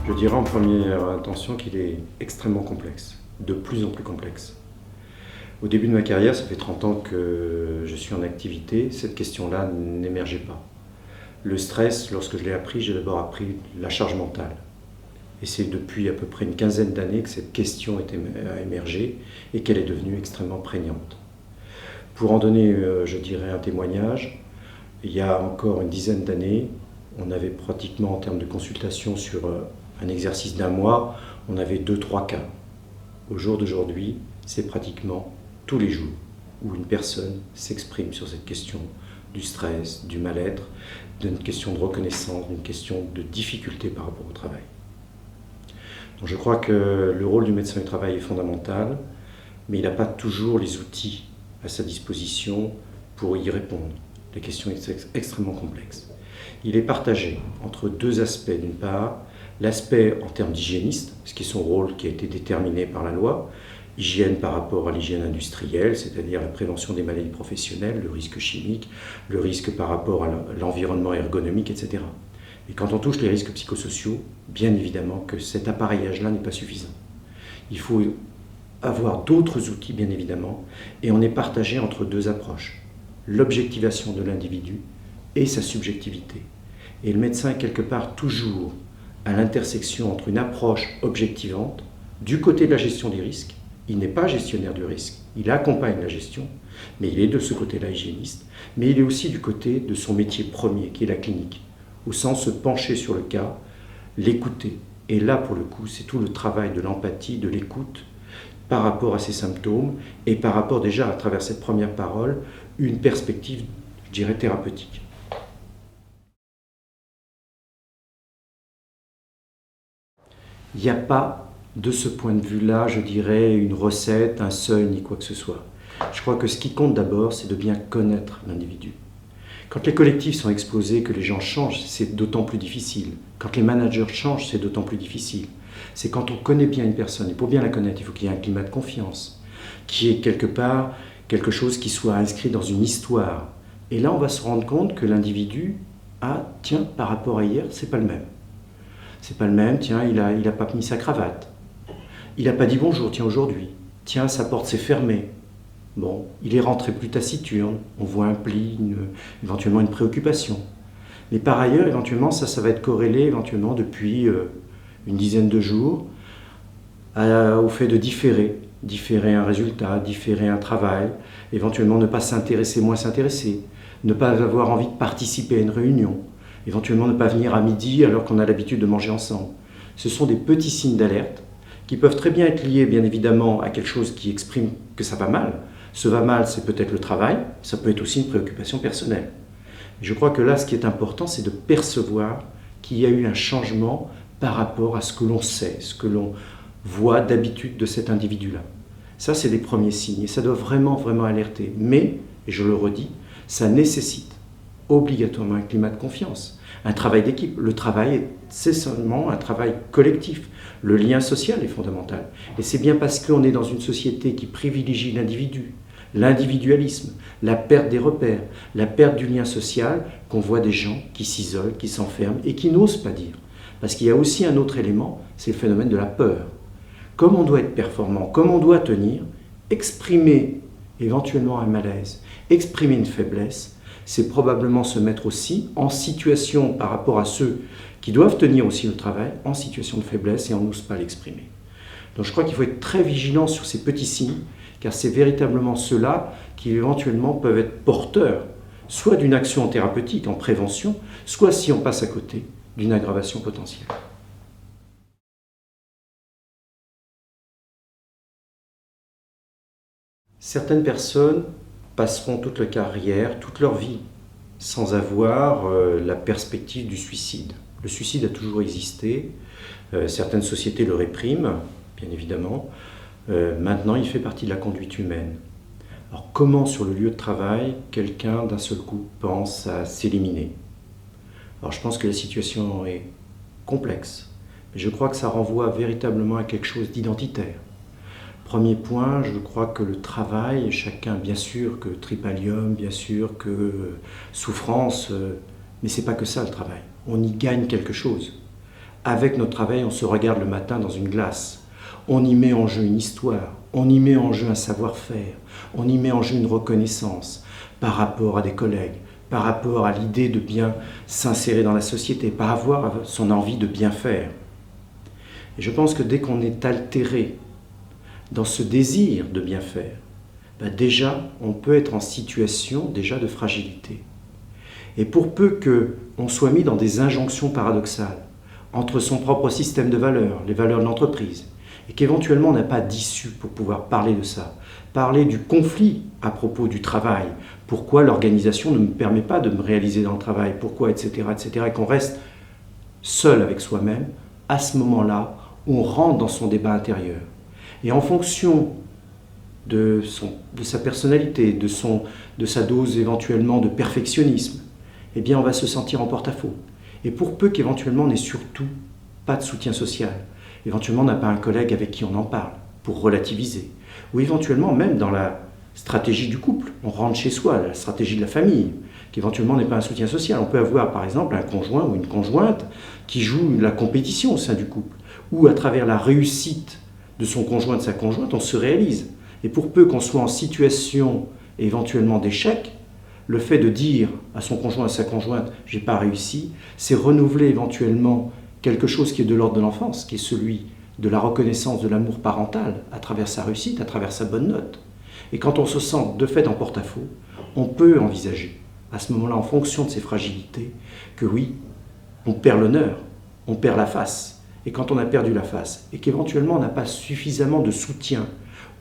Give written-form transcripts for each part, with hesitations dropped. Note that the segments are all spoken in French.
Je dirais en première intention qu'il est extrêmement complexe, de plus en plus complexe. Au début de ma carrière, ça fait 30 ans que je suis en activité, cette question-là n'émergeait pas. Le stress, lorsque je l'ai appris, j'ai d'abord appris la charge mentale. Et c'est depuis à peu près une quinzaine d'années que cette question a émergé et qu'elle est devenue extrêmement prégnante. Pour en donner, je dirais, un témoignage, il y a encore une dizaine d'années, on avait pratiquement, en termes de consultation sur un exercice d'un mois, on avait 2-3 cas. Au jour d'aujourd'hui, c'est pratiquement tous les jours où une personne s'exprime sur cette question du stress, du mal-être, d'une question de reconnaissance, d'une question de difficulté par rapport au travail. Donc je crois que le rôle du médecin du travail est fondamental, mais il n'a pas toujours les outils à sa disposition pour y répondre. La question est extrêmement complexe. Il est partagé entre deux aspects. D'une part, l'aspect en termes d'hygiéniste, ce qui est son rôle qui a été déterminé par la loi, hygiène par rapport à l'hygiène industrielle, c'est-à-dire la prévention des maladies professionnelles, le risque chimique, le risque par rapport à l'environnement ergonomique, etc. Et quand on touche les risques psychosociaux, bien évidemment que cet appareillage-là n'est pas suffisant. Il faut avoir d'autres outils, bien évidemment, et on est partagé entre deux approches. L'objectivation de l'individu et sa subjectivité. Et le médecin est quelque part toujours à l'intersection entre une approche objectivante, du côté de la gestion des risques. Il n'est pas gestionnaire du risque, il accompagne la gestion, mais il est de ce côté-là hygiéniste, mais il est aussi du côté de son métier premier, qui est la clinique, au sens se pencher sur le cas, l'écouter. Et là, pour le coup, c'est tout le travail de l'empathie, de l'écoute, par rapport à ses symptômes, et par rapport déjà, à travers cette première parole, une perspective, je dirais, thérapeutique. Il n'y a pas, de ce point de vue-là, je dirais, une recette, un seuil, ni quoi que ce soit. Je crois que ce qui compte d'abord, c'est de bien connaître l'individu. Quand les collectifs sont explosés, que les gens changent, c'est d'autant plus difficile. Quand les managers changent, c'est d'autant plus difficile. C'est quand on connaît bien une personne, et pour bien la connaître, il faut qu'il y ait un climat de confiance, qui est quelque part quelque chose qui soit inscrit dans une histoire. Et là, on va se rendre compte que l'individu, tiens, par rapport à hier, c'est pas le même. C'est pas le même, tiens, il a pas mis sa cravate. Il n'a pas dit bonjour, tiens, aujourd'hui. Tiens, sa porte s'est fermée. Bon, il est rentré plus taciturne. On voit un pli, éventuellement une préoccupation. Mais par ailleurs, éventuellement, ça va être corrélé éventuellement depuis une dizaine de jours au fait de différer un résultat, différer un travail, éventuellement ne pas s'intéresser, moins s'intéresser, ne pas avoir envie de participer à une réunion, éventuellement ne pas venir à midi alors qu'on a l'habitude de manger ensemble. Ce sont des petits signes d'alerte qui peuvent très bien être liés, bien évidemment, à quelque chose qui exprime que ça va mal. Ce va mal, c'est peut-être le travail, ça peut être aussi une préoccupation personnelle. Et je crois que là, ce qui est important, c'est de percevoir qu'il y a eu un changement par rapport à ce que l'on sait, ce que l'on voit d'habitude de cet individu-là. Ça, c'est des premiers signes et ça doit vraiment, vraiment alerter. Mais, et je le redis, ça nécessite obligatoirement un climat de confiance, un travail d'équipe. Le travail, c'est seulement un travail collectif. Le lien social est fondamental. Et c'est bien parce qu'on est dans une société qui privilégie l'individu, l'individualisme, la perte des repères, la perte du lien social, qu'on voit des gens qui s'isolent, qui s'enferment et qui n'osent pas dire. Parce qu'il y a aussi un autre élément, c'est le phénomène de la peur. Comme on doit être performant, comme on doit tenir, exprimer éventuellement un malaise, exprimer une faiblesse, c'est probablement se mettre aussi en situation par rapport à ceux qui doivent tenir aussi le travail, en situation de faiblesse et on n'ose pas l'exprimer. Donc je crois qu'il faut être très vigilant sur ces petits signes, car c'est véritablement ceux-là qui éventuellement peuvent être porteurs, soit d'une action thérapeutique en prévention, soit si on passe à côté, d'une aggravation potentielle. Certaines personnes passeront toute leur carrière, toute leur vie, sans avoir la perspective du suicide. Le suicide a toujours existé, certaines sociétés le répriment, bien évidemment. Maintenant, il fait partie de la conduite humaine. Alors comment sur le lieu de travail, quelqu'un d'un seul coup pense à s'éliminer? Alors je pense que la situation est complexe, mais je crois que ça renvoie véritablement à quelque chose d'identitaire. Premier point, je crois que le travail, chacun, bien sûr que tripalium, bien sûr que souffrance, mais c'est pas que ça le travail. On y gagne quelque chose. Avec notre travail, on se regarde le matin dans une glace. On y met en jeu une histoire, on y met en jeu un savoir-faire, on y met en jeu une reconnaissance par rapport à des collègues, par rapport à l'idée de bien s'insérer dans la société, par rapport à son envie de bien faire. Et je pense que dès qu'on est altéré dans ce désir de bien faire, déjà, on peut être en situation déjà de fragilité. Et pour peu qu'on soit mis dans des injonctions paradoxales entre son propre système de valeurs, les valeurs de l'entreprise, et qu'éventuellement on n'a pas d'issue pour pouvoir parler de ça, parler du conflit à propos du travail, pourquoi l'organisation ne me permet pas de me réaliser dans le travail, pourquoi, etc., et qu'on reste seul avec soi-même, à ce moment-là, on rentre dans son débat intérieur. Et en fonction de sa personnalité, de sa dose éventuellement de perfectionnisme, eh bien on va se sentir en porte-à-faux. Et pour peu qu'éventuellement on n'ait surtout pas de soutien social, éventuellement on n'a pas un collègue avec qui on en parle pour relativiser, ou éventuellement même dans la stratégie du couple, on rentre chez soi, la stratégie de la famille, qui éventuellement n'est pas un soutien social. On peut avoir par exemple un conjoint ou une conjointe qui joue la compétition au sein du couple, ou à travers la réussite de son conjoint, de sa conjointe, on se réalise. Et pour peu qu'on soit en situation éventuellement d'échec, le fait de dire à son conjoint, à sa conjointe, j'ai pas réussi, c'est renouveler éventuellement quelque chose qui est de l'ordre de l'enfance, qui est celui de la reconnaissance de l'amour parental à travers sa réussite, à travers sa bonne note. Et quand on se sent de fait en porte-à-faux, on peut envisager, à ce moment-là, en fonction de ses fragilités, que oui, on perd l'honneur, on perd la face. Et quand on a perdu la face, et qu'éventuellement on n'a pas suffisamment de soutien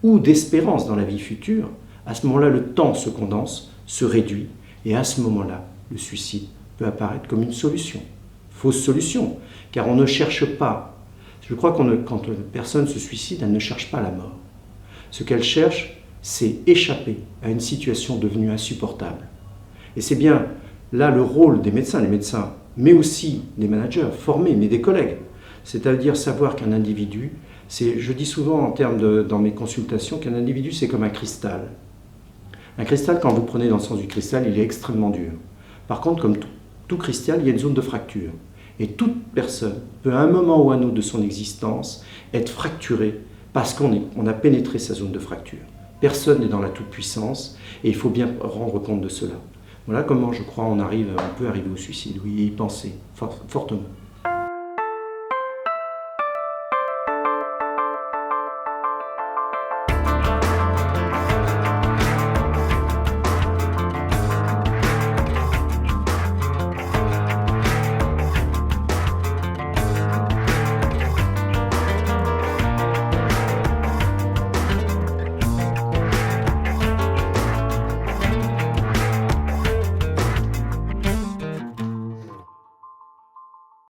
ou d'espérance dans la vie future, à ce moment-là, le temps se condense, se réduit, et à ce moment-là, le suicide peut apparaître comme une solution. Fausse solution, car on ne cherche pas. Je crois que quand une personne se suicide, elle ne cherche pas la mort. Ce qu'elle cherche, c'est échapper à une situation devenue insupportable. Et c'est bien là le rôle des médecins, mais aussi des managers formés, mais des collègues. C'est-à-dire savoir qu'un individu, je dis souvent en termes dans mes consultations, qu'un individu c'est comme un cristal. Un cristal, quand vous prenez dans le sens du cristal, il est extrêmement dur. Par contre, comme tout cristal, il y a une zone de fracture. Et toute personne peut à un moment ou à un autre de son existence être fracturée parce qu'on a pénétré sa zone de fracture. Personne n'est dans la toute-puissance et il faut bien rendre compte de cela. Voilà comment je crois on peut arriver au suicide, oui, et y penser fortement.